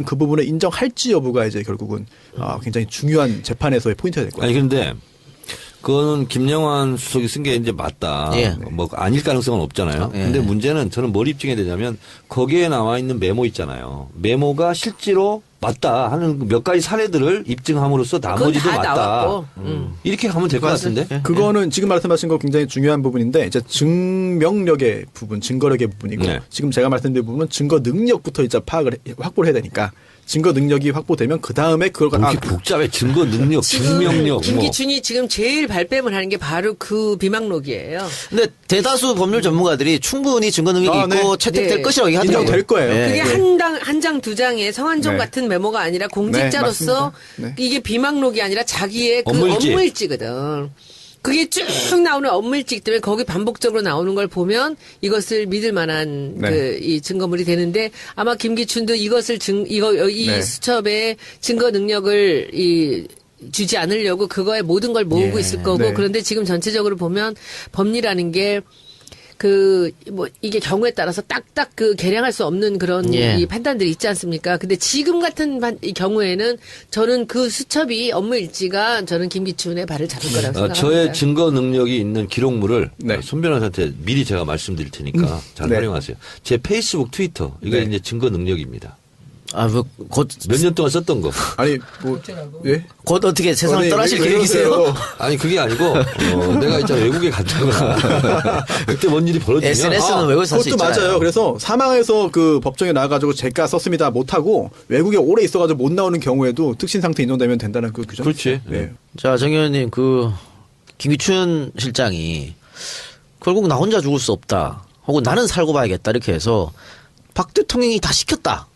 그 부분을 인정할지 여부가 이제 결국은 굉장히 중요한 재판에서의 포인트가 될 거예요. 아니 그런데 그거는 김영환 수석이 쓴 게 이제 맞다. 예. 뭐 아닐 가능성은 없잖아요. 예. 근데 문제는 저는 뭘 입증해야 되냐면 거기에 나와 있는 메모 있잖아요. 메모가 실제로 맞다 하는 몇 가지 사례들을 입증함으로써 나머지도 맞다. 이렇게 가면 될 것 같은데. 그거는 지금 말씀하신 거 굉장히 중요한 부분인데 이제 증명력의 부분, 증거력의 부분이고 네. 지금 제가 말씀드린 부분은 증거 능력부터 이제 확보를 해야 되니까 증거 능력이 확보되면 그 다음에 그걸 그렇게 복잡해. 증거 능력, 증명력. 김기춘이 지금 제일 발뺌을 하는 게 바로 그 비망록이에요. 근데 대다수 법률 전문가들이 충분히 증거 능력이 있고 채택될 네. 것이라고 얘기하더라고요. 인정될 거예요. 예. 그게 한 장 두 장에 성한종 네. 같은 메모가 아니라 공직자로서 네, 맞습니다. 이게 비망록이 아니라 자기의 그 업무일지. 업무일지거든. 그게 쭉 나오는 업무일지이기 때문에 거기 반복적으로 나오는 걸 보면 이것을 믿을 만한 네. 이 증거물이 되는데 아마 김기춘도 이것을 이 네. 수첩의 증거 능력을 주지 않으려고 그거에 모든 걸 모으고 예. 있을 거고 네. 그런데 지금 전체적으로 보면 법리라는 게 이게 경우에 따라서 딱딱 계량할 수 없는 그런 예. 이 판단들이 있지 않습니까? 근데 지금 같은 이 경우에는 저는 그 수첩이 업무 일지가 저는 김기춘의 발을 잡을 거라고 생각합니다. 저의 증거 능력이 있는 기록물을 네. 손 변호사한테 미리 제가 말씀드릴 테니까 잘 네. 활용하세요. 제 페이스북, 트위터 이게 네. 이제 증거 능력입니다. 곧 몇 년 동안 썼던 거. 아니 뭐 예? 어떻게 세상을 아니, 떠나실 왜 계획이세요? 그러세요? 아니 그게 아니고 내가 있잖아 외국에 갔다가 그때 뭔 일이 벌어지면 SNS는 외국에서 할 수 그것도 있잖아요. 맞아요. 그래서 사망해서 그 법정에 나와가지고 제가 썼습니다 못하고 외국에 오래 있어가지고 못 나오는 경우에도 특신 상태 인정되면 된다는 그 규정. 그렇지. 네. 자, 정 의원님, 김기춘 실장이 결국 나 혼자 죽을 수 없다. 혹은 나는 살고 봐야겠다. 이렇게 해서 박 대통령이 다 시켰다.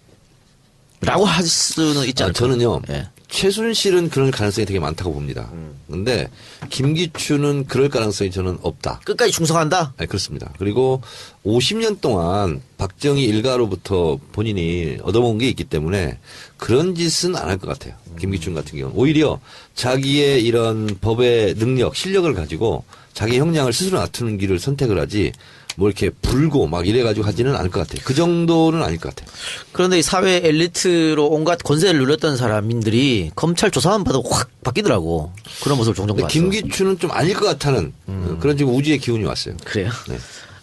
라고 할 수는 있지 않을까? 저는요. 예. 최순실은 그럴 가능성이 되게 많다고 봅니다. 근데 김기춘은 그럴 가능성이 저는 없다. 끝까지 충성한다? 네, 그렇습니다. 그리고 50년 동안 박정희 일가로부터 본인이 얻어먹은 게 있기 때문에 그런 짓은 안 할 것 같아요. 김기춘 같은 경우는. 오히려 자기의 이런 법의 능력, 실력을 가지고 자기 형량을 스스로 낮추는 길을 선택을 하지 뭐 이렇게 불고 막 이래가지고 하지는 않을 것 같아요. 그 정도는 아닐 것 같아요. 그런데 이 사회 엘리트로 온갖 권세를 누렸던 사람들이 검찰 조사만 봐도 확 바뀌더라고. 그런 모습을 종종 근데 봤어. 김기춘은 좀 아닐 것 같다는 그런 지금 우주의 기운이 왔어요. 그래요? 네.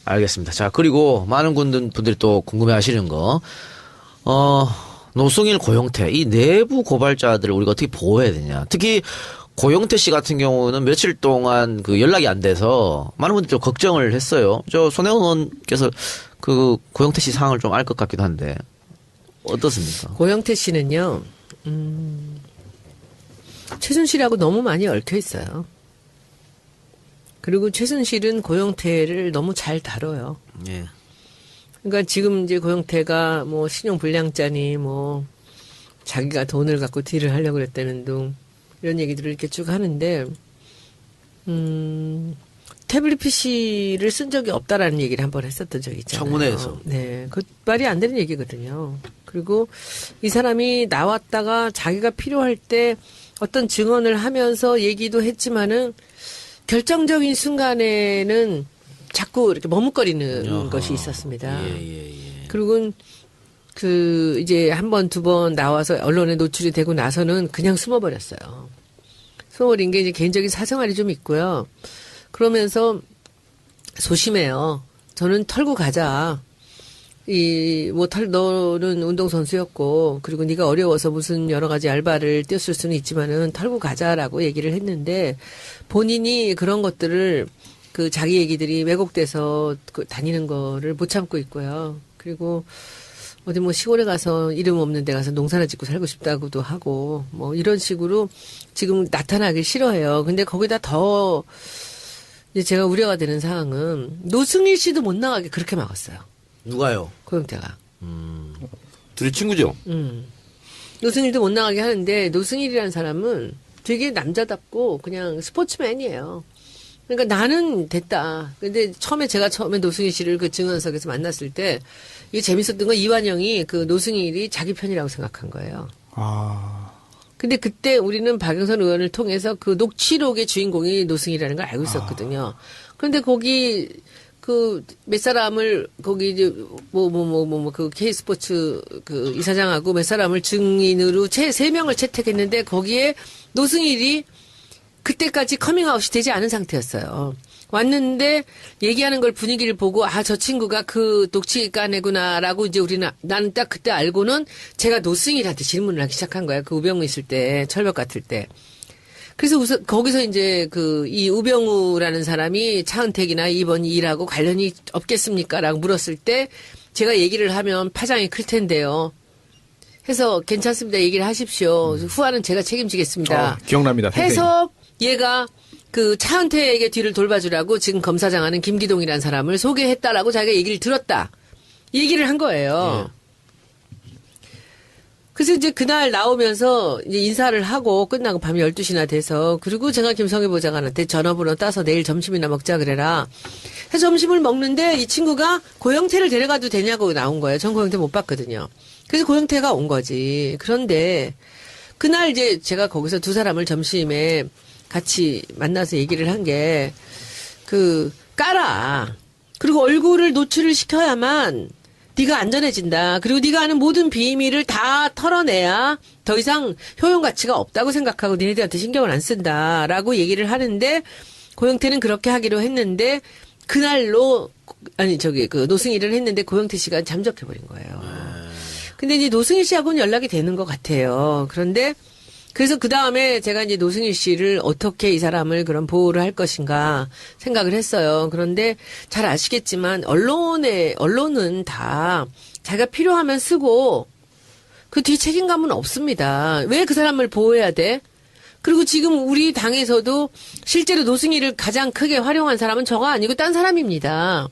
알겠습니다. 자, 그리고 많은 분들이 또 궁금해 하시는 거, 노승일, 고영태, 이 내부 고발자들을 우리가 어떻게 보호해야 되냐. 특히 고영태 씨 같은 경우는 며칠 동안 그 연락이 안 돼서 많은 분들이 좀 걱정을 했어요. 손혜원 의원께서 그 고영태 씨 상황을 좀 알 것 같기도 한데, 어떻습니까? 고영태 씨는요, 최순실하고 너무 많이 얽혀 있어요. 그리고 최순실은 고영태를 너무 잘 다뤄요. 예. 그러니까 지금 이제 고영태가 뭐 신용불량자니 뭐 자기가 돈을 갖고 딜을 하려고 그랬다는 둥 이런 얘기들을 이렇게 쭉 하는데 태블릿 PC를 쓴 적이 없다라는 얘기를 한번 했었던 적이 있잖아요. 청문회에서. 네. 그 말이 안 되는 얘기거든요. 그리고 이 사람이 나왔다가 자기가 필요할 때 어떤 증언을 하면서 얘기도 했지만은 결정적인 순간에는 자꾸 이렇게 머뭇거리는 것이 있었습니다. 예. 그리고 이제 한 번, 두 번 나와서 언론에 노출이 되고 나서는 그냥 숨어버렸어요. 숨어버린 게 이제 개인적인 사생활이 좀 있고요. 그러면서 소심해요. 저는 털고 가자. 너는 운동선수였고, 그리고 네가 어려워서 무슨 여러 가지 알바를 뛰었을 수는 있지만은 털고 가자라고 얘기를 했는데, 본인이 그런 것들을 자기 얘기들이 왜곡돼서 다니는 거를 못 참고 있고요. 그리고 어디 뭐 시골에 가서 이름 없는 데 가서 농사나 짓고 살고 싶다고도 하고, 뭐 이런 식으로 지금 나타나기 싫어해요. 근데 거기다 더, 이제 제가 우려가 되는 상황은 노승일 씨도 못 나가게 그렇게 막았어요. 누가요? 고영태가. 둘이 친구죠? 노승일도 못 나가게 하는데 노승일이라는 사람은 되게 남자답고 그냥 스포츠맨이에요. 그러니까 나는 됐다. 근데 제가 처음에 노승일 씨를 그 증언석에서 만났을 때 이게 재밌었던 건 이완영이 그 노승일이 자기 편이라고 생각한 거예요. 근데 그때 우리는 박영선 의원을 통해서 그 녹취록의 주인공이 노승일이라는 걸 알고 있었거든요. 그런데 거기 몇 사람을 거기 이제 그 K스포츠 그 이사장하고 몇 사람을 증인으로 3명을 채택했는데 거기에 노승일이 그때까지 커밍아웃이 되지 않은 상태였어요. 왔는데 얘기하는 걸 분위기를 보고 저 친구가 그 녹취가네구나라고 이제 나는 딱 그때 알고는 제가 노승일한테 질문을 하기 시작한 거야. 그 우병우 있을 때 철벽 같을 때. 그래서 우선 거기서 이제 이 우병우라는 사람이 차은택이나 이번 일하고 관련이 없겠습니까라고 물었을 때 제가 얘기를 하면 파장이 클 텐데요. 해서 괜찮습니다. 얘기를 하십시오. 후화는 제가 책임지겠습니다. 기억납니다. 해서 얘가 그 차은택의 뒤를 돌봐주라고 지금 검사장 하는 김기동이라는 사람을 소개했다라고 자기가 얘기를 들었다. 얘기를 한 거예요. 그래서 이제 그날 나오면서 이제 인사를 하고 끝나고 밤 12시나 돼서 그리고 제가 김성애 보좌관한테 전화번호 따서 내일 점심이나 먹자 그래라. 해서 점심을 먹는데 이 친구가 고영태를 데려가도 되냐고 나온 거예요. 전 고영태 못 봤거든요. 그래서 고영태가 온 거지. 그런데 그날 이제 제가 거기서 두 사람을 점심에 같이 만나서 얘기를 한 게 까라. 그리고 얼굴을 노출을 시켜야만 네가 안전해진다. 그리고 네가 아는 모든 비밀을 다 털어내야 더 이상 효용 가치가 없다고 생각하고 니네들한테 신경을 안 쓴다라고 얘기를 하는데 고영태는 그렇게 하기로 했는데 그날로 노승일을 했는데 고영태 씨가 잠적해버린 거예요. 근데 이제 노승일 씨하고는 연락이 되는 것 같아요. 그런데 그래서 그 다음에 제가 이제 노승일 씨를 어떻게 이 사람을 그런 보호를 할 것인가 생각을 했어요. 그런데 잘 아시겠지만 언론은 다 자기가 필요하면 쓰고 그 뒤 책임감은 없습니다. 왜 그 사람을 보호해야 돼? 그리고 지금 우리 당에서도 실제로 노승일을 가장 크게 활용한 사람은 저가 아니고 딴 사람입니다.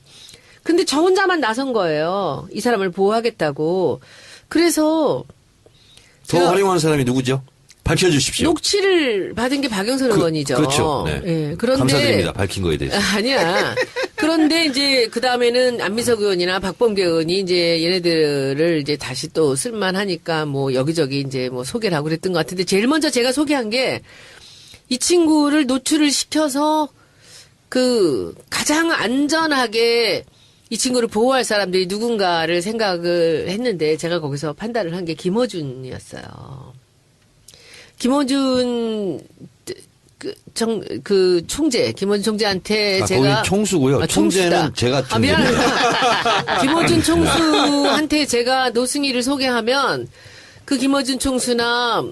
근데 저 혼자만 나선 거예요. 이 사람을 보호하겠다고. 그래서 더 활용하는 사람이 누구죠? 밝혀주십시오. 녹취를 받은 게 박영선 의원이죠. 그렇죠. 네. 예, 그런데 감사드립니다. 밝힌 거에 대해서. 아니야. 그런데 이제 그 다음에는 안민석 의원이나 박범계 의원이 이제 얘네들을 이제 다시 또 쓸만하니까 뭐 여기저기 이제 뭐 소개를 하고 그랬던 것 같은데 제일 먼저 제가 소개한 게 이 친구를 노출을 시켜서 가장 안전하게 이 친구를 보호할 사람들이 누군가를 생각을 했는데 제가 거기서 판단을 한 게 김어준이었어요. 김어준 총재, 김어준 총재한테 제가. 거기 총수고요. 총재는 제가 총재. 미안합니다. 김어준 총수한테 제가 노승일을 소개하면 그 김어준 총수나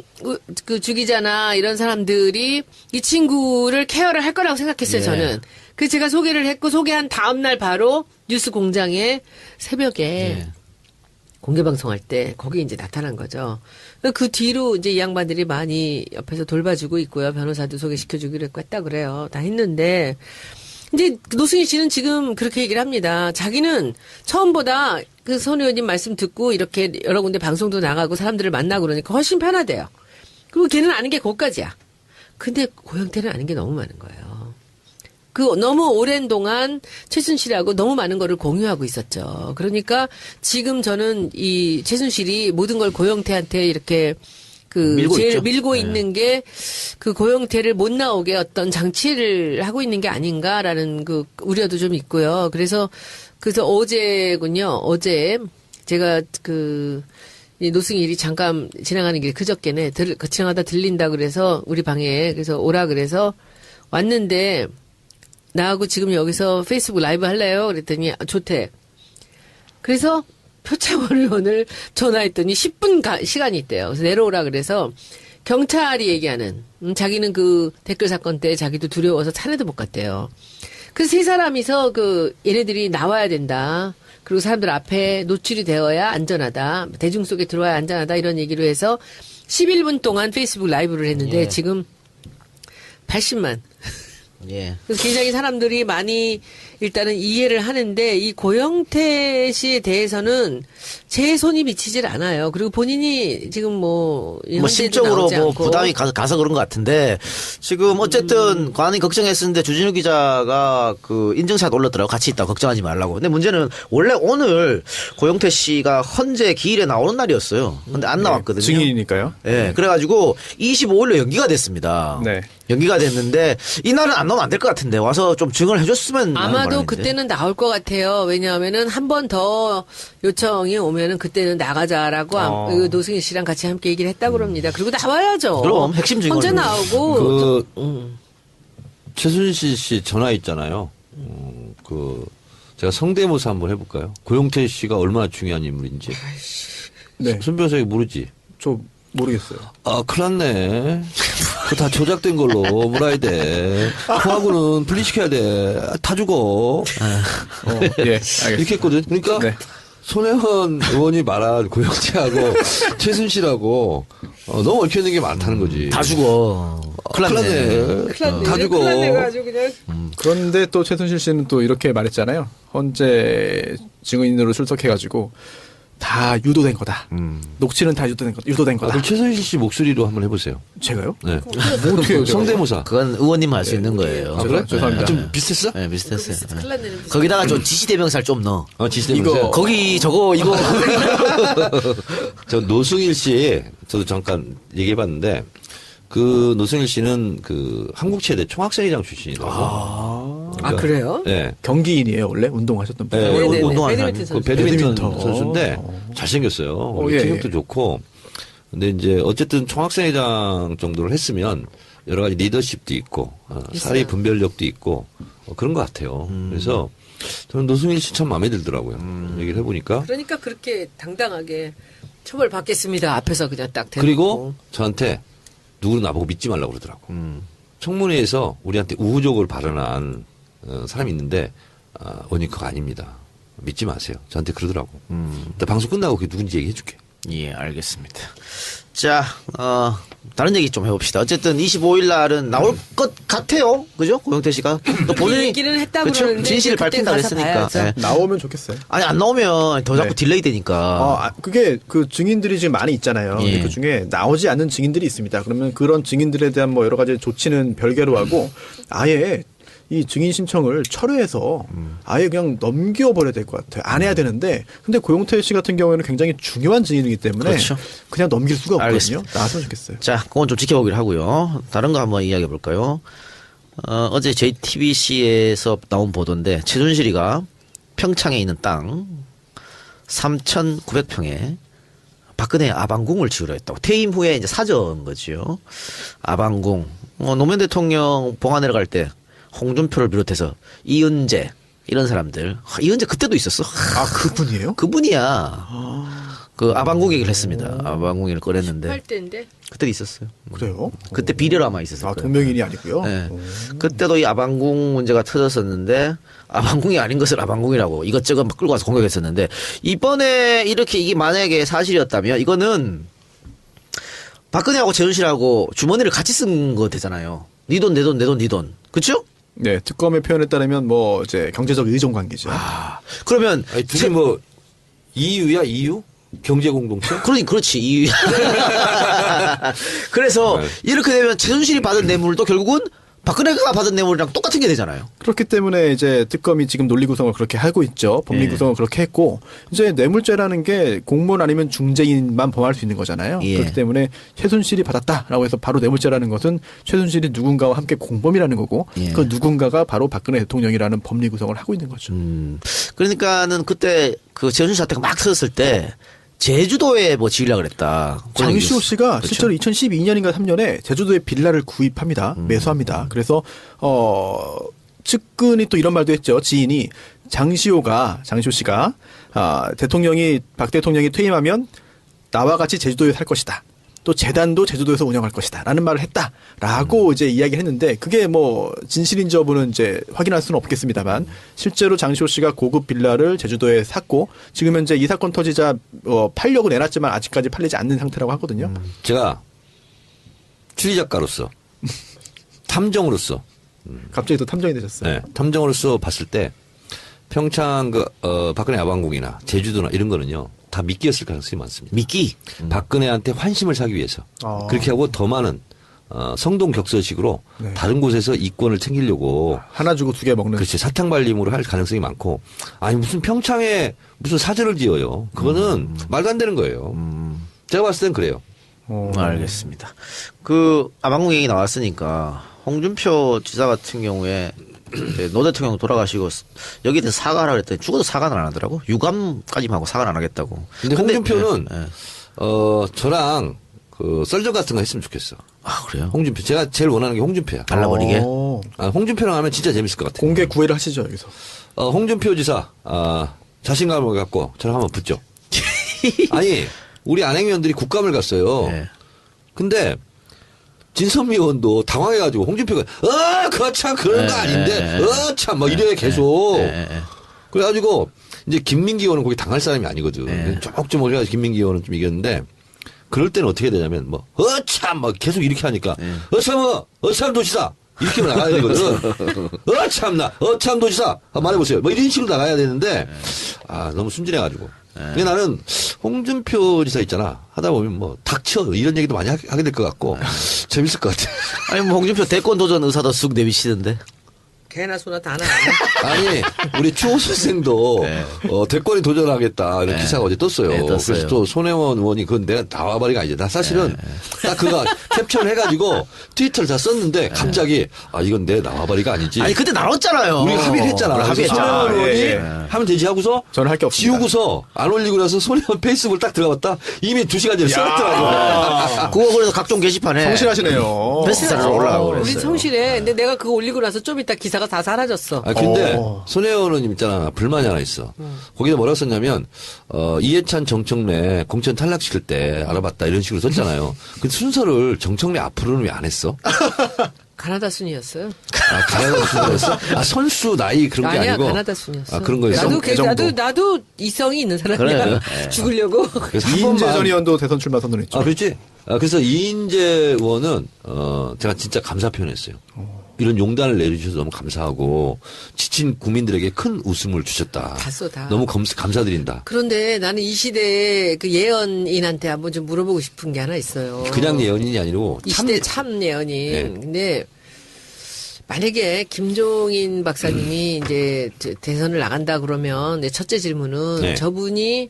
그 주기자나 이런 사람들이 이 친구를 케어를 할 거라고 생각했어요, 예. 저는. 그래서 제가 소개를 했고 소개한 다음날 바로 뉴스 공장에 새벽에 예. 공개방송할 때 거기 이제 나타난 거죠. 그 뒤로 이제 이 양반들이 많이 옆에서 돌봐주고 있고요. 변호사도 소개시켜주기로 했다 그래요. 다 했는데 이제 노승일 씨는 지금 그렇게 얘기를 합니다. 자기는 처음보다 그 선 의원님 말씀 듣고 이렇게 여러 군데 방송도 나가고 사람들을 만나고 그러니까 훨씬 편하대요. 그리고 걔는 아는 게 그것까지야. 근데 고영태는 아는 게 너무 많은 거예요. 너무 오랜 동안 최순실하고 너무 많은 거를 공유하고 있었죠. 그러니까 지금 저는 이 최순실이 모든 걸 고영태한테 이렇게 밀고 있는 게 그 고영태를 못 나오게 어떤 장치를 하고 있는 게 아닌가라는 그 우려도 좀 있고요. 그래서 어제군요. 어제 제가 이 노승일이 잠깐 지나가는 길에 그저께네 지나가다 들린다 그래서 우리 방에 그래서 오라 그래서 왔는데 나하고 지금 여기서 페이스북 라이브 할래요? 그랬더니 좋대. 그래서 표창원 의원을 전화했더니 10분 시간이 있대요. 그래서 내려오라 그래서 경찰이 얘기하는 자기는 그 댓글 사건 때 자기도 두려워서 산에도 못 갔대요. 그래서 세 사람이서 얘네들이 나와야 된다. 그리고 사람들 앞에 노출이 되어야 안전하다. 대중 속에 들어와야 안전하다. 이런 얘기로 해서 11분 동안 페이스북 라이브를 했는데 예. 지금 80만. 예. 그래서 굉장히 사람들이 많이 일단은 이해를 하는데 이 고영태 씨에 대해서는 제 손이 미치질 않아요. 그리고 본인이 지금 뭐 심적으로 뭐 부담이 가서 그런 것 같은데 지금 어쨌든 관이 걱정했었는데 주진우 기자가 그 인증샷 올렸더라고. 같이 있다 걱정하지 말라고. 근데 문제는 원래 오늘 고영태 씨가 헌재 기일에 나오는 날이었어요. 근데 안 나왔거든요. 증인이니까요. 예. 그래가지고 25일로 연기가 됐습니다. 네. 연기가 됐는데 이날은 안 나오면 안 될 것 같은데 와서 좀 증언을 해줬으면 하는 아마도 바람인데. 그때는 나올 것 같아요. 왜냐하면은 한 번 더 요청이 오면은 그때는 나가자라고 그 노승일 씨랑 같이 함께 얘기를 했다고 그럽니다. 그리고 나와야죠. 그럼 핵심 증언. 혼자 나오고 그 최순실 씨 전화 있잖아요. 제가 성대모사 한번 해볼까요? 고용태 씨가 얼마나 중요한 인물인지. 네. 손 변호사가 모르지. 저 모르겠어요. 아, 큰일 났네. 그거 다 조작된 걸로 몰아야 돼. 그하고는 분리시켜야 돼. 다 죽어. 예, 알겠습니다. 이렇게 했거든. 그러니까 네. 손혜원 의원이 말한 고영태하고 최순실하고 너무 얽혀있는 게 많다는 거지. 다 죽어. 큰일 났네. 다 죽어. 클란내가지고 그냥 그런데 또 최순실 씨는 또 이렇게 말했잖아요. 헌재 증인으로 출석해가지고 다 유도된 거다. 녹취는 다 유도된 아, 거다. 그럼 최순실 씨 목소리로 한번 해보세요. 제가요? 네. 뭐 어떻게 해요? 제가? 성대모사. 그건 의원님 할 수 있는 거예요. 아, 그래? 죄송합니다. 좀 비슷했어? 네, 비슷했어요. 네. 큰일 났네. 거기다가 좀 지시대명사를 좀 넣어. 지시대면서. 이거- 거기 저거 이거 저 노승일 씨, 저도 잠깐 얘기해봤는데, 그 노승일 씨는 그 한국체대 총학생회장 출신이라고. 아 그래요? 네. 경기인이에요 원래 운동하셨던 분. 네, 네네네. 운동하는 배드민턴 그 선수. 배드민턴 배드민턴. 선수인데 잘생겼어요. 예, 체격도 예. 좋고. 근데 이제 어쨌든 총학생회장 정도를 했으면 여러 가지 리더십도 있고 사회 분별력도 있고 그런 것 같아요. 그래서 저는 노승일 씨 참 마음에 들더라고요. 얘기를 해보니까. 그러니까 그렇게 당당하게 처벌 받겠습니다. 앞에서 그냥 딱 대놓고. 그리고 저한테 누구는 나보고 믿지 말라고 그러더라고. 청문회에서 우리한테 우호적으로 발언한 사람이 있는데 원님 그거 아닙니다. 믿지 마세요. 저한테 그러더라고. 일단 방송 끝나고 그게 누군지 얘기해 줄게. 예, 알겠습니다. 자, 다른 얘기 좀 해봅시다. 어쨌든 25일 날은 나올 것 같아요. 그죠? 고영태 씨가. 또 본인이. 얘기는 했다고 그쵸? 그러는데 진실을 그때 밝힌다 가서 그랬으니까. 봐야죠. 예. 나오면 좋겠어요. 아니, 안 나오면 더 자꾸 네. 딜레이 되니까. 그게 그 증인들이 지금 많이 있잖아요. 예. 근데 그 중에 나오지 않는 증인들이 있습니다. 그러면 그런 증인들에 대한 뭐 여러 가지 조치는 별개로 하고 아예 이 증인 신청을 철회해서 아예 그냥 넘겨버려야 될 것 같아요. 안 해야 되는데 근데 고용태 씨 같은 경우에는 굉장히 중요한 증인이기 때문에 그렇죠. 그냥 넘길 수가 없거든요. 알겠습니다. 나왔으면 좋겠어요. 자, 그건 좀 지켜보기로 하고요. 다른 거 한번 이야기해 볼까요? 어제 JTBC에서 나온 보도인데 최순실이가 평창에 있는 땅 3,900평에 박근혜 아방궁을 지으려 했다고. 퇴임 후에 이제 사전 거지요. 아방궁. 노무현 대통령 봉안회를 갈 때 홍준표를 비롯해서 이은재 이런 사람들. 이은재 그때도 있었어. 아 그분이에요? 그분이야. 그 아방궁 얘기를 했습니다. 아방궁 얘기를 꺼냈는데 18대인데 그때도 있었어요. 그래요? 그때 비례로 아마 있었을 아 거예요. 동명인이 아니고요. 네. 그때도 이 아방궁 문제가 터졌었는데 아방궁이 아닌 것을 아방궁이라고 이것저것 막 끌고 와서 공격했었는데 이번에 이렇게 이게 만약에 사실이었다면 이거는 박근혜하고 최순실하고 주머니를 같이 쓴 거 되잖아요. 네 돈 내 돈 내 돈 네 돈. 그렇죠? 네, 특검의 표현에 따르면 뭐 이제 경제적 의존 관계죠. 그러면 아니, 둘이 뭐 이유야 이유? 경제 공동체? 그렇지. 그래서 네. 이렇게 되면 최순실이 받은 뇌물도 결국은 박근혜가 받은 뇌물이랑 똑같은 게 되잖아요. 그렇기 때문에 이제 특검이 지금 논리 구성을 그렇게 하고 있죠. 법리 예. 구성을 그렇게 했고 이제 뇌물죄라는 게 공무원 아니면 중재인만 범할 수 있는 거잖아요. 예. 그렇기 때문에 최순실이 받았다라고 해서 바로 뇌물죄라는 것은 최순실이 누군가와 함께 공범이라는 거고 예. 그 누군가가 바로 박근혜 대통령이라는 법리 구성을 하고 있는 거죠. 그러니까는 그때 그 최순실 사태가 막 터졌을 때 제주도에 뭐 지으려고 그랬다. 그런 얘기 장시호 있었어요. 씨가 그렇죠? 실제로 2012년인가 3년에 제주도에 빌라를 구입합니다. 매수합니다. 그래서 측근이 또 이런 말도 했죠. 지인이 장시호 씨가 대통령이 박 대통령이 퇴임하면 나와 같이 제주도에 살 것이다. 또 재단도 제주도에서 운영할 것이다. 라는 말을 했다라고 이제 이야기를 했는데 그게 뭐 진실인지 여부는 이제 확인할 수는 없겠습니다만 실제로 장시호 씨가 고급 빌라를 제주도에 샀고 지금 현재 이 사건 터지자 팔려고 내놨지만 아직까지 팔리지 않는 상태라고 하거든요. 제가 추리 작가로서 탐정으로서 갑자기 또 탐정이 되셨어요. 네, 탐정으로서 봤을 때 평창 박근혜 아방궁이나 제주도나 이런 거는요 다 미끼였을 가능성이 많습니다. 미끼. 박근혜한테 환심을 사기 위해서 아. 그렇게 하고 더 많은 성동격서식으로 네. 다른 곳에서 이권을 챙기려고 하나 주고 두 개 먹는. 그렇지 사탕발림으로 할 가능성이 많고 아니 무슨 평창에 무슨 사저를 지어요. 그거는 말도 안 되는 거예요. 제가 봤을 땐 그래요. 알겠습니다. 그 아방궁 얘기 나왔으니까 홍준표 지사 같은 경우에 이제 노 대통령 돌아가시고 여기에 대해서 사과하라 그랬더니 죽어도 사과는 안 하더라고. 유감까지만 하고 사과는 안 하겠다고. 근데 홍준표는 예, 예. 저랑 그 썰전 같은 거 했으면 좋겠어. 아 그래요? 홍준표. 제가 제일 원하는 게 홍준표야. 발라버리게. 홍준표랑 하면 진짜 재밌을 것 같아요. 공개 구애를 하시죠 여기서. 홍준표 지사, 자신감을 갖고 저랑 한번 붙죠. 아니, 우리 안행위원들이 국감을 갔어요. 네. 근데 진선미 의원도 당황해가지고 홍준표가, 그참 그런 거 아닌데, 참, 막 이래 계속. 그래가지고, 이제 김민기 의원은 거기 당할 사람이 아니거든. 조금 올려가지고 김민기 의원은 좀 이겼는데, 그럴 때는 어떻게 되냐면, 뭐, 참, 막 계속 이렇게 하니까, 참 도지사! 이렇게 나가야 되거든. 참나, 참 도지사! 말해보세요. 뭐 이런 식으로 나가야 되는데, 너무 순진해가지고. 근데 나는 홍준표 지사 있잖아. 하다 보면 뭐, 닥쳐. 이런 얘기도 많이 하게 될 것 같고, 재밌을 것 같아. 아니 뭐 홍준표 대권 도전 의사도 쑥 내비치던데. 개나 소나 다 나. 아니, 우리 추호 선생도, 대권에 도전하겠다. 이런 기사가 어제 떴어요. 네, 떴어요. 그래서 또 손혜원 의원이 그건 내가 나와버리가 아니지. 나 사실은 딱 그거 캡처를 해가지고 트위터를 다 썼는데 갑자기, 이건 내 나와버리가 아니지. 아니 그때 나눴잖아요. 우리가 합의를 했잖아. 우리가 그래서 합의했잖아. 손혜원 의원이 예, 예. 하면 되지 하고서 저는 할 게 없습니다. 지우고서 안 올리고 나서 손혜원 페이스북을 딱 들어갔다 이미 2시간 전에 써놨더라고. 그거 그래서 각종 게시판에 성실하시네요. 베스트셀러로 올라가고 우리 그랬어요. 성실해. 근데 내가 그거 올리고 나서 좀 이따 기사가 다 사라졌어. 근데 손혜원 의원님 있잖아. 불만이 하나 있어. 거기다 뭐라고 썼냐면 이해찬 정청래 공천 탈락시킬 때 알아봤다 이런 식으로 썼잖아요. 근데 순서를 정청래 앞으로는 왜 안 했어? 가나다 순이었어요. 가나다 순이었어? 선수 나이 그런 게 아니야, 아니고. 가나다 순이었어. 그런 거였어? 나도 이성이 있는 사람이야. 그래. 죽으려고. 그래서 한 이인재 번만- 전 의원도 대선 출마 선언했죠. 그렇지. 그래서 이인재 의원은 제가 진짜 감사 표현했어요. 이런 용단을 내려주셔서 너무 감사하고 지친 국민들에게 큰 웃음을 주셨다. 봤어, 다. 너무 감사드린다. 그런데 나는 이 시대의 그 예언인한테 한번 좀 물어보고 싶은 게 하나 있어요. 그냥 예언인이 아니고 이 시대 참 예언인. 네. 근데 만약에 김종인 박사님이 이제 대선을 나간다 그러면 내 첫째 질문은 네. 저분이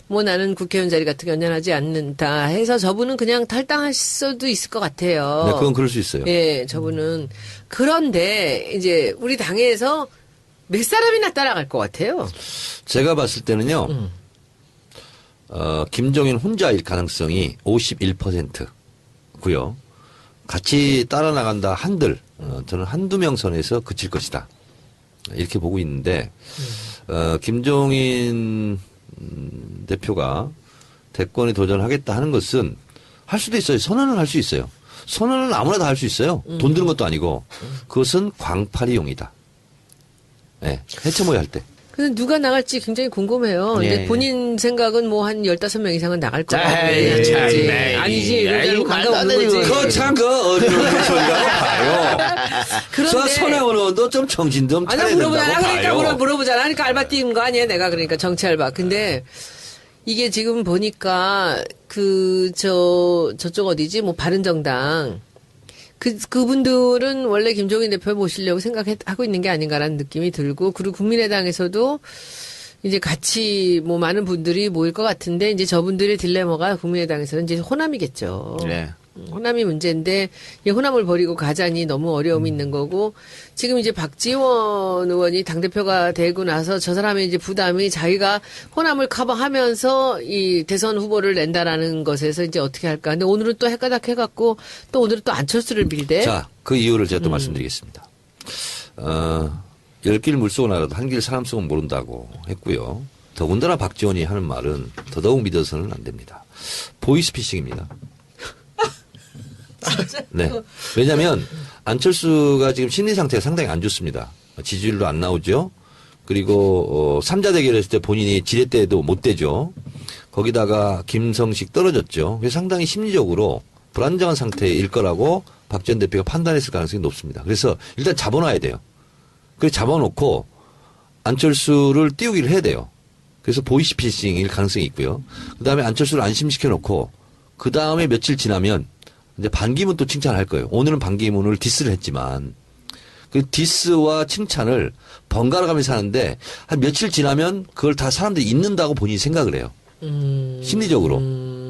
뭐 나는 국회의원 자리 같은 거 연연하지 않는다 해서 저분은 그냥 탈당할 수도 있을 것 같아요. 네, 그건 그럴 수 있어요. 예, 저분은. 그런데 이제 우리 당에서 몇 사람이나 따라갈 것 같아요. 제가 봤을 때는요. 김종인 혼자일 가능성이 51%고요. 같이 따라 나간다 한들 저는 한두 명 선에서 그칠 것이다. 이렇게 보고 있는데 김종인 대표가 대권에 도전하겠다 하는 것은 할 수도 있어요. 선언은 할 수 있어요. 선언은 아무나 다 할 수 있어요. 돈 드는 것도 아니고 그것은 광파리용이다. 네, 해체모의 할 때. 근데 누가 나갈지 굉장히 궁금해요. 예, 이제 예. 본인 생각은 뭐 한 15명 이상은 나갈 것 에이, 같아요. 참네. 아니지. 이런 말도 관계 안 없는 되는 거지. 거지. 거참 어려운 소리라고 봐요. 그런데 손혜원 의원도 좀 정신 좀 아, 나 차려야 된다고 물어보잖아. 그러니까 봐요. 물어보잖아. 그러니까 알바 띄운 거 아니야? 내가 그러니까 정치 알바. 근데 이게 지금 보니까 저쪽 어디지? 뭐 바른정당. 그분들은 원래 김종인 대표 모시려고 생각하고 있는 게 아닌가라는 느낌이 들고, 그리고 국민의당에서도 이제 같이 뭐 많은 분들이 모일 것 같은데, 이제 저분들의 딜레마가 국민의당에서는 이제 호남이겠죠. 네. 호남이 문제인데 이 호남을 버리고 가자니 너무 어려움이 있는 거고, 지금 이제 박지원 의원이 당대표가 되고 나서 저 사람의 이제 부담이 자기가 호남을 커버하면서 이 대선 후보를 낸다라는 것에서 이제 어떻게 할까. 근데 오늘은 또 헷가닥 해갖고 또 오늘은 또 안철수를 빌대. 자, 그 이유를 제가 또 말씀드리겠습니다. 10길 물속은 알아도 한길 사람 속은 모른다고 했고요. 더군다나 박지원이 하는 말은 더더욱 믿어서는 안 됩니다. 보이스피싱입니다. 네. 왜냐하면 안철수가 지금 심리 상태가 상당히 안 좋습니다. 지지율도 안 나오죠. 그리고 3자 대결했을 때 본인이 지렛대도 못 대죠. 거기다가 김성식 떨어졌죠. 그래서 상당히 심리적으로 불안정한 상태일 거라고 박 전 대표가 판단했을 가능성이 높습니다. 그래서 일단 잡아놔야 돼요. 그래서 잡아놓고 안철수를 띄우기를 해야 돼요. 그래서 보이스피싱일 가능성이 있고요. 그다음에 안철수를 안심시켜놓고 그다음에 며칠 지나면 이제 반기문 또 칭찬할 거예요. 오늘은 반기문을 디스를 했지만 그 디스와 칭찬을 번갈아 가면서 하는데 한 며칠 지나면 그걸 다 사람들이 잊는다고 본인이 생각을 해요. 심리적으로.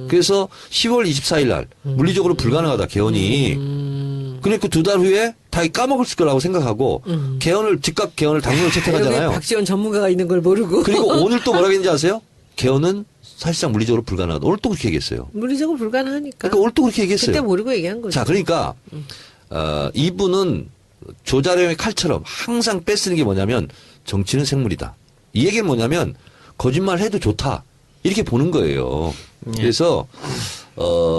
그래서 10월 24일 날 물리적으로 불가능하다 개헌이. 그러니까 2달 후에 다 까먹을 거라고 생각하고 개헌을 즉각 개헌을 당론을 채택하잖아요. 여기 박지원 전문가가 있는 걸 모르고. 그리고 오늘 또 뭐라고 했는지 아세요? 개헌은 사실상 물리적으로 불가능하다. 오늘 또 그렇게 얘기했어요. 물리적으로 불가능하니까. 그러니까 오늘 또 그렇게 얘기했어요. 그때 모르고 얘기한 거죠. 자, 그러니까 이분은 조자룡의 칼처럼 항상 뺏쓰는 게 뭐냐면 정치는 생물이다. 이 얘기는 뭐냐면 거짓말 해도 좋다. 이렇게 보는 거예요. 그래서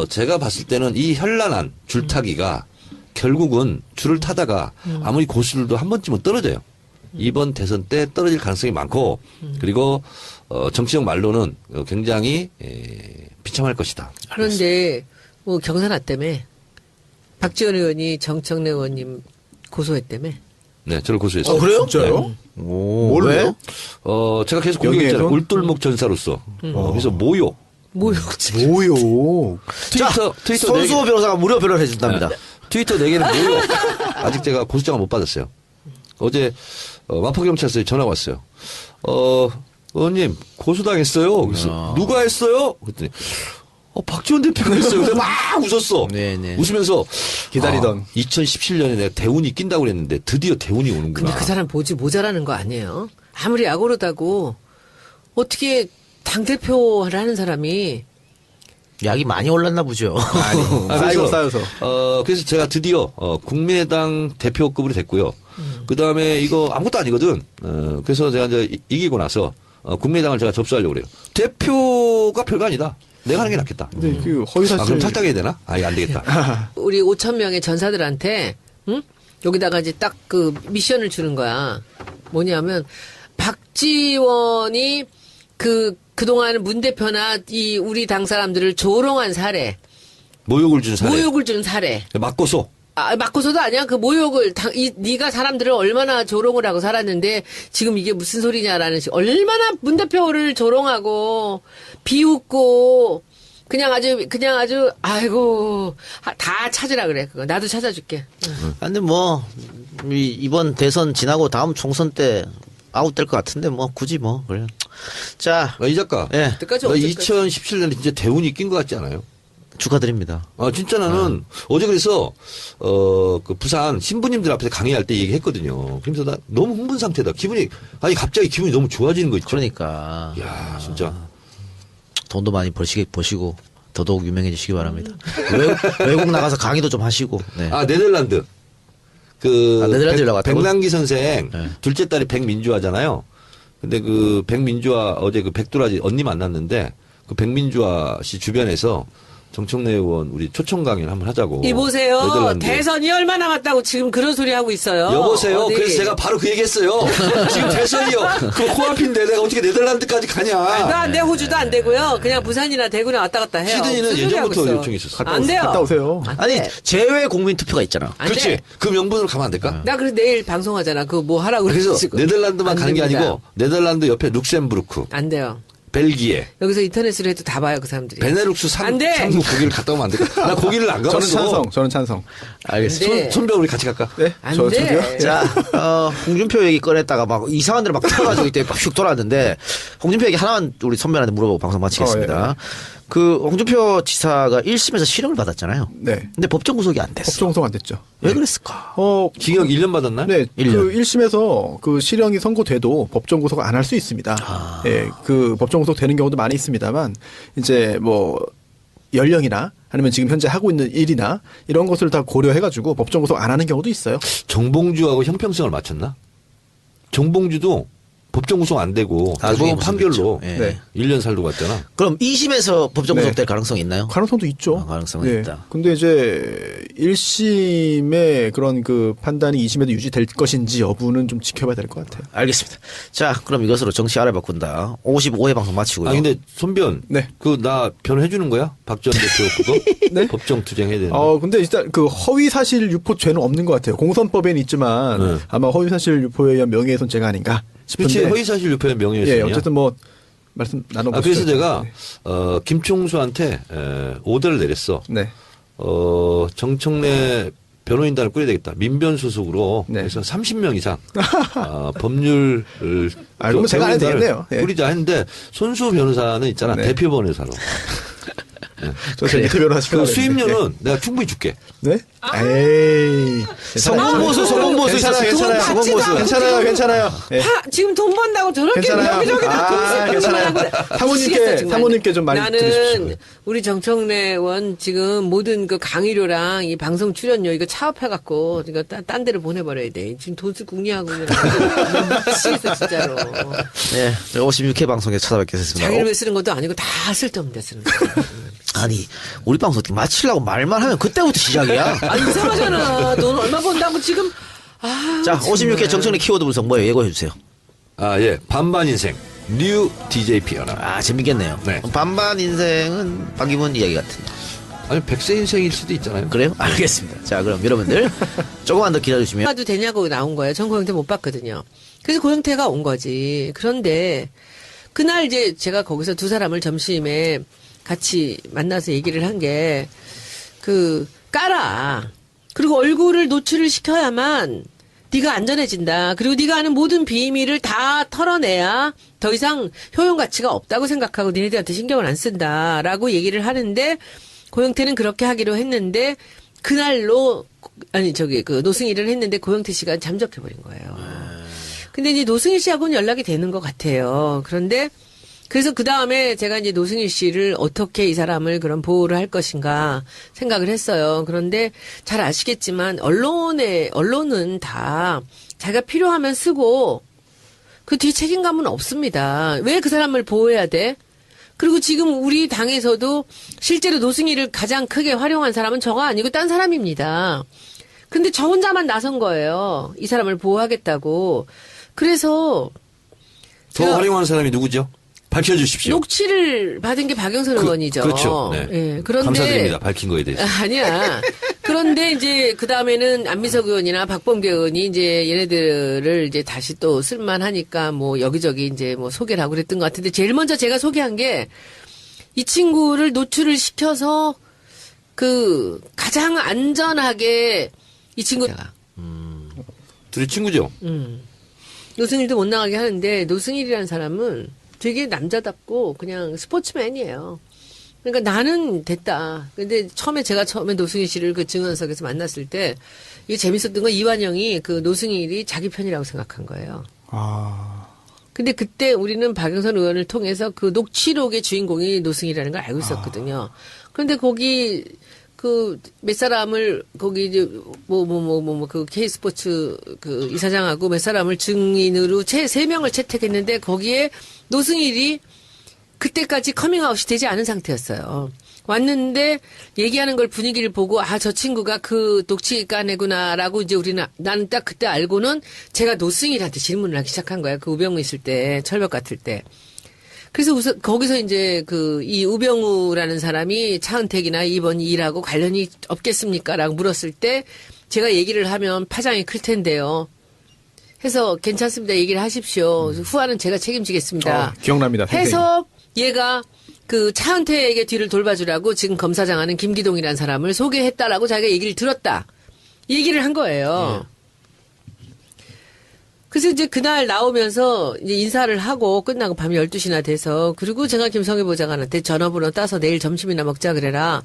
제가 봤을 때는 이 현란한 줄타기가 결국은 줄을 타다가 아무리 고수들도 한 번쯤은 떨어져요. 이번 대선 때 떨어질 가능성이 많고 그리고 정치적 말로는 굉장히 비참할 것이다. 그런데 뭐 경선 때문에 박지원 의원이 정청래 의원님 고소했다며. 네, 저를 고소했어요. 그래요? 진짜요? 네. 오, 뭘로요? 제가 계속 공격했잖아요. 명예훼손? 울돌목 전사로서. 그래서 모욕. 모욕죄. 뭐요? 트위터 손수호 변호사가 무료 변호를 해준답니다. 트위터 4개는 모욕. 아직 제가 고소장을 못 받았어요. 어제 마포경찰서에 전화가 왔어요. 의원님 고소당했어요. 그래서 누가 했어요? 그랬더니 박지원 대표가 했어요. 그래서 막 웃었어. 네네. 웃으면서 기다리던. 2017년에 내가 대운이 낀다고 그랬는데 드디어 대운이 오는구나. 근데 그 사람 보지 모자라는 거 아니에요? 아무리 약오르다고 어떻게 당대표를 하는 사람이 약이 많이 올랐나 보죠. 쌓이고 쌓여서. 그래서 제가 드디어 국민의당 대표급으로 됐고요. 그 다음에 이거 아무것도 아니거든. 그래서 제가 이제 이기고 나서 국민의당을 제가 접수하려고 그래요. 대표가 별거 아니다. 내가 하는 게 낫겠다. 근데 그 허위사실. 그럼 탈당해야 되나? 안 되겠다. 우리 5천 명의 전사들한테 응? 여기다가 이제 딱 그 미션을 주는 거야. 뭐냐면 박지원이 그동안 문 대표나 이 우리 당 사람들을 조롱한 사례, 모욕을 준 사례. 모욕을 준 사례. 맞고소. 맞고서도 아니야. 그 모욕을 네가 사람들을 얼마나 조롱을 하고 살았는데 지금 이게 무슨 소리냐라는 식. 얼마나 문 대표를 조롱하고 비웃고 그냥 아주 아이고 다 찾으라 그래. 그거 나도 찾아줄게. 근데 뭐 이번 대선 지나고 다음 총선 때 아웃될 것 같은데 뭐 굳이 뭐 그래. 자, 이 작가. 예, 그때까지 2017년에 진짜 대운이 낀 것 같지 않아요? 축하드립니다. 진짜 나는 어제 그래서 그 부산 신부님들 앞에서 강의할 때 얘기했거든요. 그러면서 나 너무 흥분 상태다. 갑자기 기분이 너무 좋아지는 거 있죠. 그러니까 야, 진짜. 돈도 많이 버시고 더더욱 유명해지시기 바랍니다. 외국 나가서 강의도 좀 하시고. 네. 네덜란드. 네덜란드 연락 왔다고요? 백남기 선생 네. 둘째 딸이 백민주화잖아요. 근데 그 백민주화 어제 그 백두라지 언니 만났는데 그 백민주화 씨 주변에서 정청래 의원 우리 초청 강의를 한번 하자고. 이보세요. 네덜란드. 대선이 얼마 남았다고 지금 그런 소리 하고 있어요. 여보세요. 어디? 그래서 제가 바로 그 얘기했어요. 지금 대선이요. 그 코앞인데 내가 어떻게 네덜란드까지 가냐. 안 돼, 호주도 안 되고요. 그냥 부산이나 대구나 왔다 갔다 해요. 시드니는 무슨 소리 예전부터 하고 있어. 요청이 있었어. 안 돼요. 갔다 오세요. 안 아니 돼. 제외 국민 투표가 있잖아. 안 그렇지. 돼. 그 명분으로 가면 안 될까? 나 그래서 내일 방송하잖아. 그거 뭐 하라고 그래서 그래가지고. 네덜란드만 안 가는 게 됩니다. 아니고 네덜란드 옆에 룩셈부르크, 안 돼요. 벨기에, 여기서 인터넷으로 해도 다 봐요, 그 사람들이. 베네룩스 안 돼. 상국 거기를 갔다 오면 안 될까? 나 거기를 안 가봤어. 저는 찬성. 알겠습니다. 네. 손배 우리 같이 갈까? 네? 안 저도요? 돼. 자, 홍준표 얘기 꺼냈다가 막 이상한 데로 막 튀어가지고 이때 슉 돌아왔는데 홍준표 얘기 하나만 우리 선배한테 물어보고 방송 마치겠습니다. 그 홍준표 지사가 1심에서 실형을 받았잖아요. 네. 근데 법정 구속이 안 됐어. 법정 구속 안 됐죠. 왜 그랬을까? 징역 1년 받았나요? 네, 1년. 그 1심에서 그 실형이 선고돼도 법정 구속 안 할 수 있습니다. 예, 그 법정 구속 되는 경우도 많이 있습니다만 이제 뭐 연령이나 아니면 지금 현재 하고 있는 일이나 이런 것을 다 고려해가지고 법정 구속 안 하는 경우도 있어요. 정봉주하고 형평성을 맞췄나? 정봉주도 법정 구속 안 되고 나중에 대법원 판결로 예. 네. 1년 살도 갔잖아. 그럼 2심에서 법정 네. 구속될 가능성이 있나요? 가능성도 있죠. 가능성은 있다. 근데 이제 1심의 그런 그 판단이 2심에도 유지될 것인지 여부는 좀 지켜봐야 될 것 같아요. 알겠습니다. 자, 그럼 이것으로 정치 알아 바꾼다. 55회 방송 마치고요. 근데 손변, 네. 나 변호해 주는 거야? 박지원 대표 그거? 네. 법정 투쟁해야 되는데. 근데 일단 그 허위사실 유포죄는 없는 것 같아요. 공선법에는 있지만 네. 아마 허위사실 유포에 의한 명예훼손죄가 아닌가 싶은데. 그렇지. 허위사실 유포의 명예훼손이야. 예, 어쨌든 뭐 말씀 나눠보시죠. 그래서 제가 김총수한테 오더를 내렸어. 네. 정청래 변호인단을 꾸려야 되겠다. 민변 소속으로 네. 그래서 30명 이상 법률 그러면 제가 안 해도 되겠네요. 예. 꾸리자 했는데 손수 변호사는 있잖아. 네. 대표 변호사로. 저 밑에 변호사 그 시켜달라고 수임료는 내가 충분히 줄게. 네? 에이. 성공보수, 성공보수 괜찮아요, 있었어요. 괜찮아요. 받지도 않고 괜찮아요, 괜찮아요. 예. 지금 돈 번다고 저렇게 괜찮아요. 여기저기 다 돈 괜찮아요. 사모님께 좀 많이 나는 들으십시오. 우리 정청래 의원 지금 모든 그 강의료랑 이 방송 출연료 이거 차업해갖고 이거 딴 데로 보내버려야 돼. 지금 돈을 궁리하고 있는 미치겠어 진짜로. 네, 56회 방송에 찾아뵙겠습니다. 자기를 왜 쓰는 것도 아니고 다 쓸데없는 데 쓰는 거. 아니, 우리 방송 어떻게 마치려고 말만 하면 그때부터 시작이야. 아 이상하잖아. 돈 얼마 번다고 지금. 자, 56회 정청래 키워드 분석 뭐예요? 예고해주세요. 아, 예. 반반 인생. 뉴 DJ 피어나. 아, 재밌겠네요. 네. 반반 인생은 박기문 이야기 같은데. 아니, 100세 인생일 수도 있잖아요. 그래요? 알겠습니다. 자, 그럼 여러분들 조금만 더 기다려주시면. 봐도 되냐고 나온 거예요. 전 고영태 못 봤거든요. 그래서 고영태가 온 거지. 그런데 그날 이제 제가 거기서 두 사람을 점심에 같이 만나서 얘기를 한 게 까라. 그리고 얼굴을 노출을 시켜야만 네가 안전해진다. 그리고 네가 아는 모든 비밀을 다 털어내야 더 이상 효용 가치가 없다고 생각하고 니네들한테 신경을 안 쓴다라고 얘기를 하는데 고영태는 그렇게 하기로 했는데 그날로 노승일을 했는데 고영태 씨가 잠적해버린 거예요. 근데 이제 노승일 씨하고는 연락이 되는 것 같아요. 그런데 그래서 그 다음에 제가 이제 노승일 씨를 어떻게 이 사람을 그런 보호를 할 것인가 생각을 했어요. 그런데 잘 아시겠지만 언론은 다 자기가 필요하면 쓰고 그 뒤 책임감은 없습니다. 왜 그 사람을 보호해야 돼? 그리고 지금 우리 당에서도 실제로 노승일을 가장 크게 활용한 사람은 저가 아니고 딴 사람입니다. 근데 저 혼자만 나선 거예요. 이 사람을 보호하겠다고. 그래서 더 활용하는 사람이 누구죠? 밝혀주십시오. 녹취를 받은 게 박영선 의원이죠. 그렇죠. 네. 예, 그런데 감사드립니다. 밝힌 거에 대해서. 아니야. 그런데 이제 그 다음에는 안민석 의원이나 박범계 의원이 이제 얘네들을 이제 다시 또 쓸만하니까 뭐 여기저기 이제 뭐 소개를 하고 그랬던 것 같은데 제일 먼저 제가 소개한 게 이 친구를 노출을 시켜서 가장 안전하게 이 친구가 둘이 친구죠? 노승일도 못 나가게 하는데 노승일이라는 사람은 되게 남자답고 그냥 스포츠맨이에요. 그러니까 나는 됐다. 근데 제가 처음에 노승일 씨를 그 증언석에서 만났을 때 이게 재밌었던 건 이완영이 그 노승일이 자기 편이라고 생각한 거예요. 근데 그때 우리는 박영선 의원을 통해서 그 녹취록의 주인공이 노승일이라는 걸 알고 있었거든요. 그런데 거기 몇 사람을 거기 이제 그 K스포츠 그 이사장하고 몇 사람을 증인으로 3명을 채택했는데 거기에 노승일이 그때까지 커밍아웃이 되지 않은 상태였어요. 왔는데 얘기하는 걸 분위기를 보고 저 친구가 그 녹취 까내구나라고 이제 나는 딱 그때 알고는 제가 노승일한테 질문을 하기 시작한 거야. 그 우병우 있을 때 철벽 같을 때. 그래서 우선 거기서 이제 이 우병우라는 사람이 차은택이나 이번 일하고 관련이 없겠습니까?라고 물었을 때 제가 얘기를 하면 파장이 클 텐데요. 해서 괜찮습니다. 얘기를 하십시오. 후화는 제가 책임지겠습니다. 기억납니다. 해서 얘가 그 차은택의 뒤를 돌봐주라고 지금 검사장 하는 김기동이라는 사람을 소개했다라고 자기가 얘기를 들었다. 얘기를 한 거예요. 그래서 이제 그날 나오면서 이제 인사를 하고 끝나고 밤 12시나 돼서 그리고 제가 김성애 보좌관한테 전화번호 따서 내일 점심이나 먹자 그래라.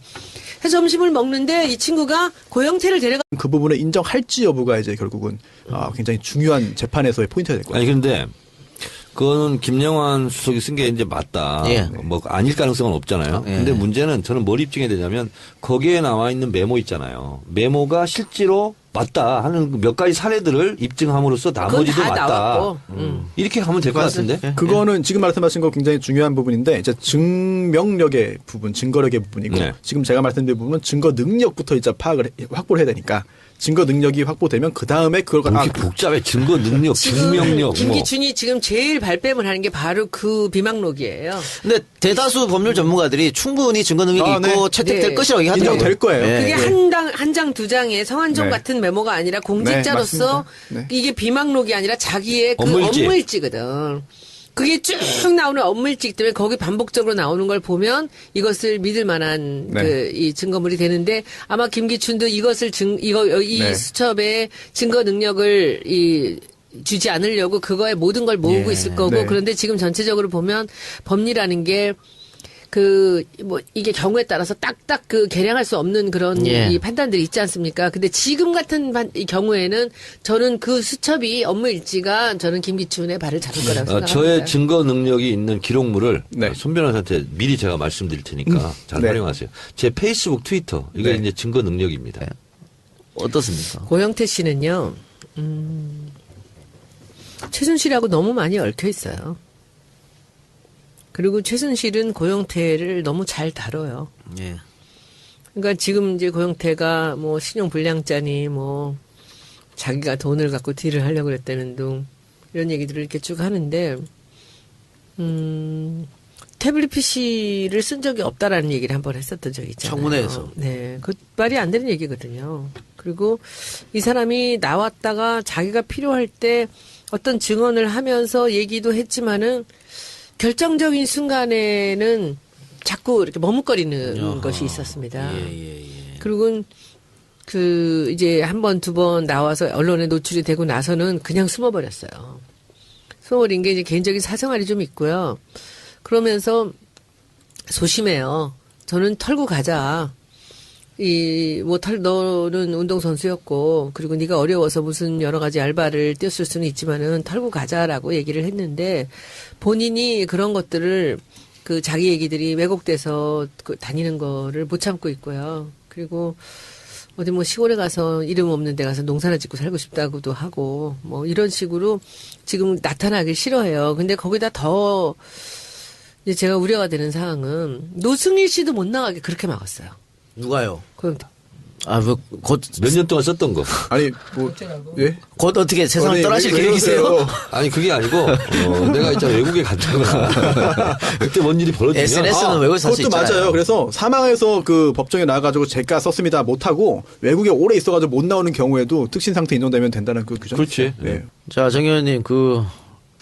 해서 점심을 먹는데 이 친구가 고영태를 데려가 그 부분을 인정할지 여부가 이제 결국은 굉장히 중요한 재판에서의 포인트가 될 거예요. 아니, 근데 그거는 김영환 수석이 쓴 게 이제 맞다. 예. 뭐 아닐 가능성은 없잖아요. 예. 근데 문제는 저는 뭘 입증해야 되냐면 거기에 나와 있는 메모 있잖아요. 메모가 실제로 맞다 하는 몇 가지 사례들을 입증함으로써 나머지도 그건 다 맞다. 나왔고. 이렇게 가면 될 것 같은데. 그거는 지금 말씀하신 거 굉장히 중요한 부분인데 이제 증명력의 부분, 증거력의 부분이고 네. 지금 제가 말씀드린 부분은 증거 능력부터 이제 확보를 해야 되니까 증거 능력이 확보되면 그 다음에 그걸 이렇게 복잡해. 증거 능력, 증명력. 김기춘이 지금 제일 발뺌을 하는 게 바로 그 비망록이에요. 근데 대다수 법률 전문가들이 충분히 증거 능력이 있고 채택될 네. 것이라고 얘기하더라고요. 인정될 거예요. 네. 그게 한 장 두 장의 성한종 네. 같은 메모가 아니라 공직자로서 네, 맞습니다. 네. 이게 비망록이 아니라 자기의 그 업무일지. 업무일지거든. 그게 쭉 나오는 업무일지이기 때문에 거기 반복적으로 나오는 걸 보면 이것을 믿을 만한 네. 이 증거물이 되는데 아마 김기춘도 이것을 이 네. 수첩의 증거 능력을 주지 않으려고 그거에 모든 걸 모으고 예. 있을 거고 네. 그런데 지금 전체적으로 보면 법리라는 게 이게 경우에 따라서 딱딱 계량할 수 없는 그런 예. 이 판단들이 있지 않습니까? 근데 지금 같은 이 경우에는 저는 그 수첩이 업무 일지가 저는 김기춘의 발을 잡을 거라고 생각합니다. 저의 증거 능력이 있는 기록물을 네. 손 변호사한테 미리 제가 말씀드릴 테니까 잘 네. 활용하세요. 제 페이스북, 트위터 이게 네. 이제 증거 능력입니다. 어떻습니까? 고영태 씨는요, 최순실하고 너무 많이 얽혀 있어요. 그리고 최순실은 고영태를 너무 잘 다뤄요. 예. 그러니까 지금 이제 고영태가 뭐 신용 불량자니 뭐 자기가 돈을 갖고 딜을 하려고 그랬다는 둥 이런 얘기들을 이렇게 쭉 하는데 태블릿 PC를 쓴 적이 없다라는 얘기를 한번 했었던 적이 있잖아요. 청문회에서. 네, 그 말이 안 되는 얘기거든요. 그리고 이 사람이 나왔다가 자기가 필요할 때 어떤 증언을 하면서 얘기도 했지만은 결정적인 순간에는 자꾸 이렇게 머뭇거리는 아하. 것이 있었습니다. 예. 그리고 이제 한 번, 두 번 나와서 언론에 노출이 되고 나서는 그냥 숨어버렸어요. 숨어버린 게 이제 개인적인 사생활이 좀 있고요. 그러면서 소심해요. 저는 털고 가자. 너는 운동선수였고, 그리고 네가 어려워서 무슨 여러 가지 알바를 뛰었을 수는 있지만은 털고 가자라고 얘기를 했는데, 본인이 그런 것들을 자기 얘기들이 왜곡돼서 다니는 거를 못 참고 있고요. 그리고 어디 뭐 시골에 가서 이름 없는 데 가서 농사나 짓고 살고 싶다고도 하고, 뭐 이런 식으로 지금 나타나기 싫어해요. 근데 거기다 더, 이제 제가 우려가 되는 사항은 노승일 씨도 못 나가게 그렇게 막았어요. 누가요? 고영태. 곧 몇 년 동안 썼던 거. 아니 뭐 예? 곧 어떻게 세상을 아니, 떠나실 왜 계획이세요? 그러세요? 아니 그게 아니고 내가 있잖아 외국에 갔다가 그때 뭔 일이 벌어지면 SNS는 외국에서 살 수 그것도 있잖아요. 맞아요. 그래서 사망해서 법정에 나와가지고 제가 썼습니다 못하고 외국에 오래 있어가지고 못 나오는 경우에도 특신 상태 인정되면 된다는 그 규정. 그렇지. 네. 자, 정 의원님,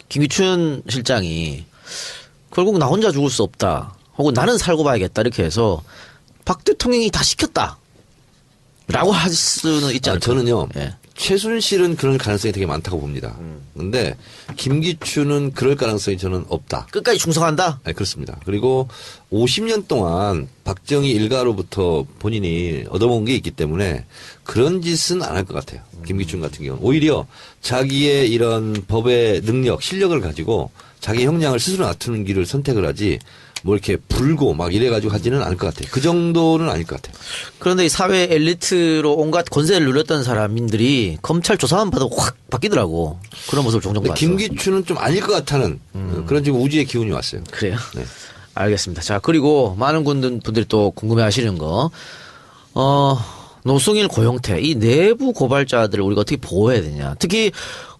김기춘 실장이 결국 나 혼자 죽을 수 없다. 혹은 나는 살고 봐야겠다. 이렇게 해서 박 대통령이 다 시켰다. 라고 할 수는 있지 않을까? 저는요. 예. 최순실은 그럴 가능성이 되게 많다고 봅니다. 근데 김기춘은 그럴 가능성이 저는 없다. 끝까지 충성한다? 네, 그렇습니다. 그리고 50년 동안 박정희 일가로부터 본인이 얻어먹은 게 있기 때문에 그런 짓은 안 할 것 같아요. 김기춘 같은 경우는. 오히려 자기의 이런 법의 능력, 실력을 가지고 자기 형량을 스스로 낮추는 길을 선택을 하지 뭐 이렇게 불고 막 이래가지고 하지는 않을 것 같아요. 그 정도는 아닐 것 같아요. 그런데 이 사회 엘리트로 온갖 권세를 누렸던 사람들이 검찰 조사만 봐도 확 바뀌더라고. 그런 모습을 종종 근데 봤어. 김기춘은 좀 아닐 것 같다는 그런 지금 우주의 기운이 왔어요. 그래요? 네. 알겠습니다. 자, 그리고 많은 분들이 또 궁금해 하시는 거, 노승일, 고영태, 이 내부 고발자들을 우리가 어떻게 보호해야 되냐. 특히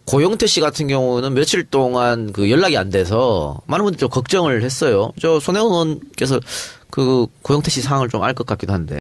고영태 씨 같은 경우는 며칠 동안 연락이 안 돼서 많은 분들이 좀 걱정을 했어요. 손혜원 의원께서 고영태 씨 상황을 좀 알 것 같기도 한데.